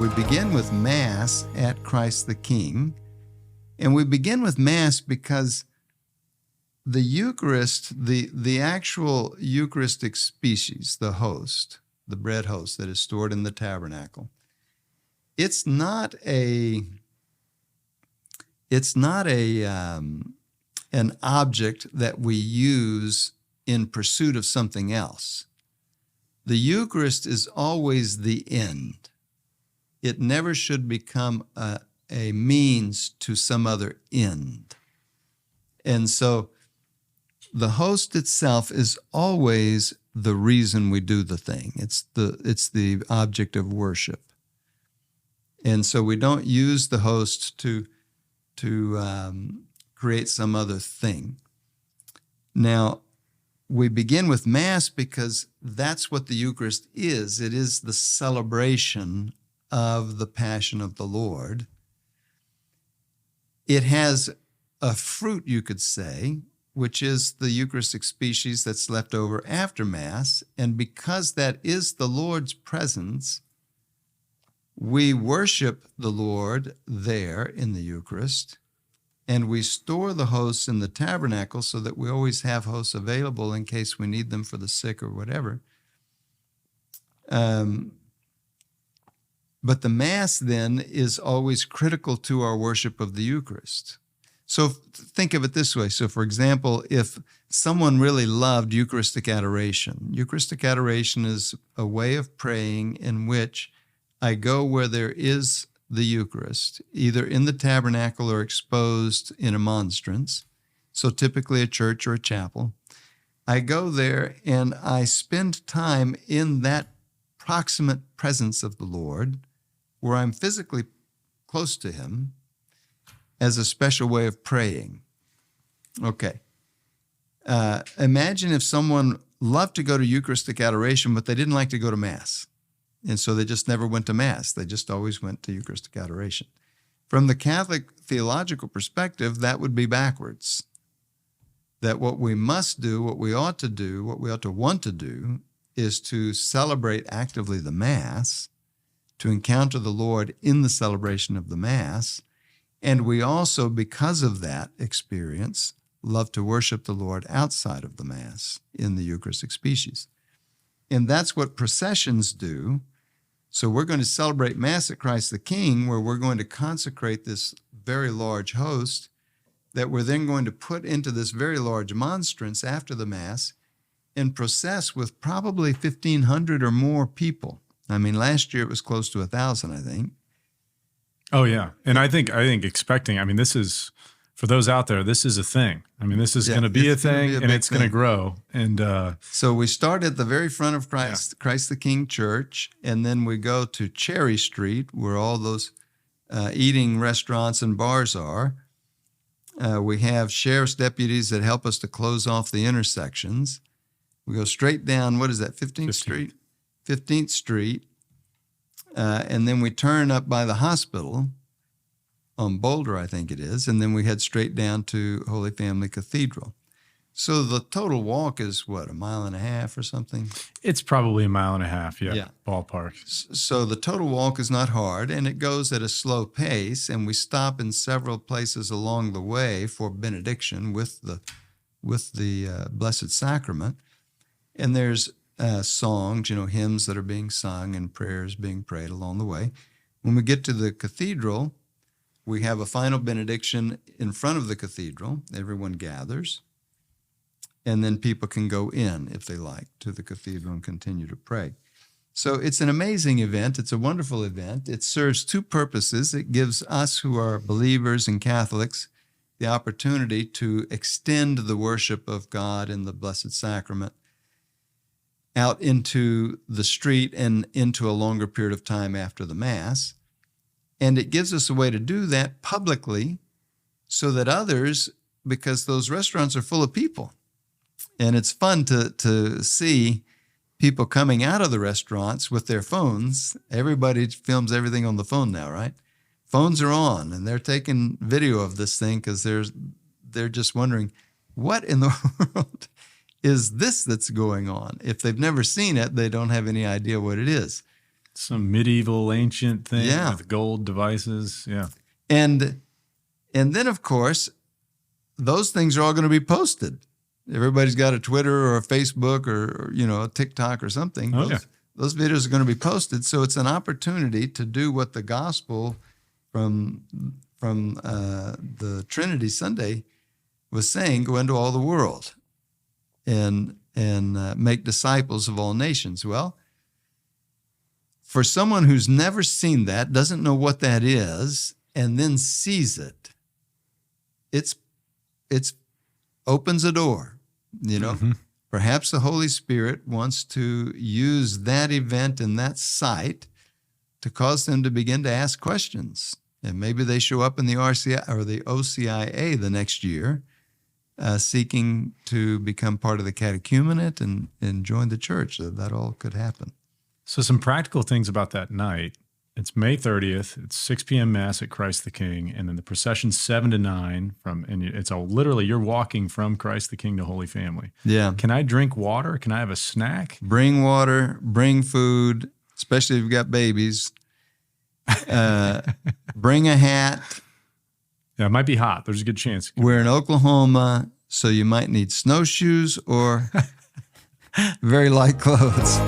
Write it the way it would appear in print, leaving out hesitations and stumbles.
We begin with Mass at Christ the King, and we begin with Mass because the Eucharist, the actual Eucharistic species, the host, the bread host that is stored in the tabernacle, it's not an object that we use in pursuit of something else. The Eucharist is always the end. It never should become a means to some other end. And so the host itself is always the reason we do the thing. It's the object of worship. And so we don't use the host to create some other thing. Now, we begin with Mass because that's what the Eucharist is. It is the celebration of the Passion of the Lord. It has a fruit, you could say, which is the Eucharistic species that's left over after Mass. And because that is the Lord's presence, we worship the Lord there in the Eucharist, and we store the hosts in the tabernacle so that we always have hosts available in case we need them for the sick or whatever. But the Mass then is always critical to our worship of the Eucharist. So think of it this way. So for example, if someone really loved Eucharistic adoration is a way of praying in which I go where there is the Eucharist, either in the tabernacle or exposed in a monstrance, so typically a church or a chapel. I go there and I spend time in that proximate presence of the Lord, where I'm physically close to Him, as a special way of praying. Okay. Imagine if someone loved to go to Eucharistic adoration, but they didn't like to go to Mass. And so they just never went to Mass. They just always went to Eucharistic adoration. From the Catholic theological perspective, that would be backwards. That what we must do, what we ought to want to do, is to celebrate actively the Mass, to encounter the Lord in the celebration of the Mass. And we also, because of that experience, love to worship the Lord outside of the Mass in the Eucharistic species. And that's what processions do. So we're going to celebrate Mass at Christ the King, where we're going to consecrate this very large host that we're then going to put into this very large monstrance after the Mass and process with probably 1,500 or more people. I mean, last year it was close to 1,000, I think. Oh, yeah. And I think expecting, this is, for those out there, this is a thing. This is going to be a thing, and it's going to grow. And so we start at the very front of Christ the King Church, and then we go to Cherry Street, where all those eating restaurants and bars are. We have sheriff's deputies that help us to close off the intersections. We go straight down, what is that, 15th Street? 15th Street. And then we turn up by the hospital on Boulder, I think it is, and then we head straight down to Holy Family Cathedral. So the total walk is, what, 1.5 miles or something? It's probably 1.5 miles, yeah, ballpark. So the total walk is not hard, and it goes at a slow pace, and we stop in several places along the way for benediction with the Blessed Sacrament. And there's songs, hymns that are being sung and prayers being prayed along the way. When we get to the cathedral, we have a final benediction in front of the cathedral. Everyone gathers. And then people can go in, if they like, to the cathedral and continue to pray. So it's an amazing event. It's a wonderful event. It serves two purposes. It gives us who are believers and Catholics the opportunity to extend the worship of God in the Blessed Sacrament out into the street and into a longer period of time after the Mass. And it gives us a way to do that publicly so that others, because those restaurants are full of people, and it's fun to see people coming out of the restaurants with their phones. Everybody films everything on the phone now, right? Phones are on, and they're taking video of this thing because they're just wondering, what in the world is this that's going on? If they've never seen it, they don't have any idea what it is. Some medieval ancient thing Yeah. with gold devices. Yeah. And then, of course, those things are all going to be posted. Everybody's got a Twitter or a Facebook or a TikTok or something. Oh, Those videos are going to be posted. So it's an opportunity to do what the gospel from the Trinity Sunday was saying: go into all the world and make disciples of all nations. Well, for someone who's never seen that, doesn't know what that is, and then sees it, it's opens a door. Perhaps the Holy Spirit wants to use that event and that sight to cause them to begin to ask questions. And maybe they show up in the RCI or the OCIA the next year, seeking to become part of the catechumenate and join the church. That all could happen. So some practical things about that night. It's May 30th. It's 6 p.m. Mass at Christ the King. And then the procession 7 to 9 and it's literally you're walking from Christ the King to Holy Family. Yeah. Can I drink water? Can I have a snack? Bring water, bring food, especially if you've got babies. Bring a hat. Yeah, it might be hot. There's a good chance. We're in Oklahoma, so you might need snowshoes or very light clothes.